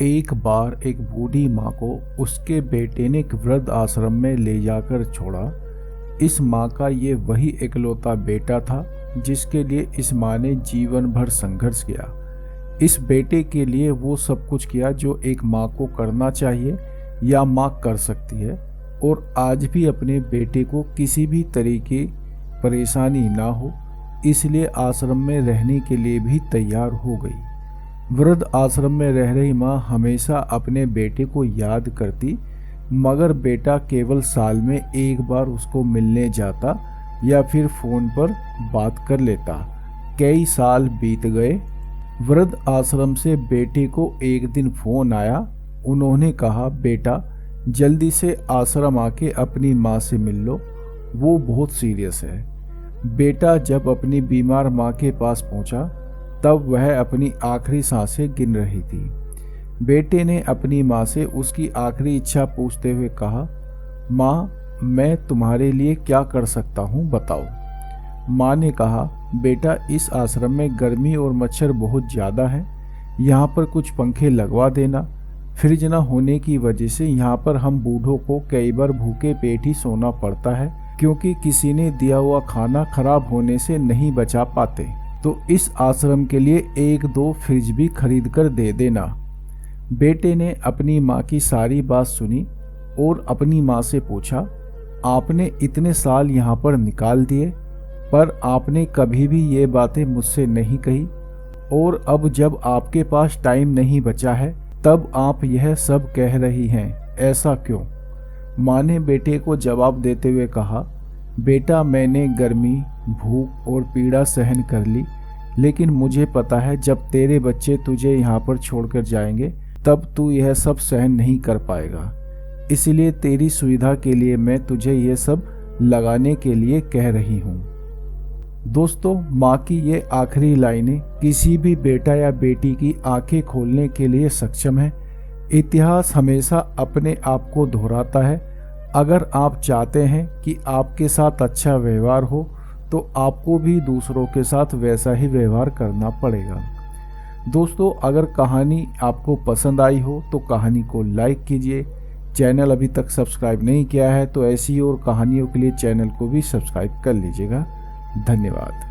एक बार एक बूढ़ी माँ को उसके बेटे ने एक वृद्ध आश्रम में ले जाकर छोड़ा। इस माँ का ये वही इकलौता बेटा था जिसके लिए इस माँ ने जीवन भर संघर्ष किया। इस बेटे के लिए वो सब कुछ किया जो एक माँ को करना चाहिए या माँ कर सकती है, और आज भी अपने बेटे को किसी भी तरीके परेशानी ना हो इसलिए आश्रम में रहने के लिए भी तैयार हो गई। वृद्ध आश्रम में रह रही माँ हमेशा अपने बेटे को याद करती, मगर बेटा केवल साल में एक बार उसको मिलने जाता या फिर फोन पर बात कर लेता। कई साल बीत गए। वृद्ध आश्रम से बेटे को एक दिन फोन आया। उन्होंने कहा, बेटा जल्दी से आश्रम आके अपनी माँ से मिल लो, वो बहुत सीरियस है। बेटा जब अपनी बीमार माँ के पास पहुंचा तब वह अपनी आखिरी सांसें गिन रही थी। बेटे ने अपनी माँ से उसकी आखिरी इच्छा पूछते हुए कहा, माँ मैं तुम्हारे लिए क्या कर सकता हूँ बताओ। माँ ने कहा, बेटा इस आश्रम में गर्मी और मच्छर बहुत ज़्यादा है, यहाँ पर कुछ पंखे लगवा देना। फ्रिज न होने की वजह से यहाँ पर हम बूढ़ों को कई बार भूखे पेट ही सोना पड़ता है, क्योंकि किसी ने दिया हुआ खाना खराब होने से नहीं बचा पाते। तो इस आश्रम के लिए 1-2 फ्रिज भी खरीद कर दे देना। बेटे ने अपनी माँ की सारी बात सुनी और अपनी माँ से पूछा, आपने इतने साल यहाँ पर निकाल दिए पर आपने कभी भी ये बातें मुझसे नहीं कही, और अब जब आपके पास टाइम नहीं बचा है तब आप यह सब कह रही हैं, ऐसा क्यों? माँ ने बेटे को जवाब देते हुए कहा, बेटा मैंने गर्मी, भूख और पीड़ा सहन कर ली, लेकिन मुझे पता है जब तेरे बच्चे तुझे यहाँ पर छोड़कर जाएंगे तब तू यह सब सहन नहीं कर पाएगा। इसलिए तेरी सुविधा के लिए मैं तुझे यह सब लगाने के लिए कह रही हूँ। दोस्तों, माँ की ये आखिरी लाइनें किसी भी बेटा या बेटी की आंखें खोलने के लिए सक्षम है। इतिहास हमेशा अपने आप को दोहराता है। अगर आप चाहते हैं कि आपके साथ अच्छा व्यवहार हो तो आपको भी दूसरों के साथ वैसा ही व्यवहार करना पड़ेगा। दोस्तों, अगर कहानी आपको पसंद आई हो तो कहानी को लाइक कीजिए। चैनल अभी तक सब्सक्राइब नहीं किया है तो ऐसी और कहानियों के लिए चैनल को भी सब्सक्राइब कर लीजिएगा। धन्यवाद।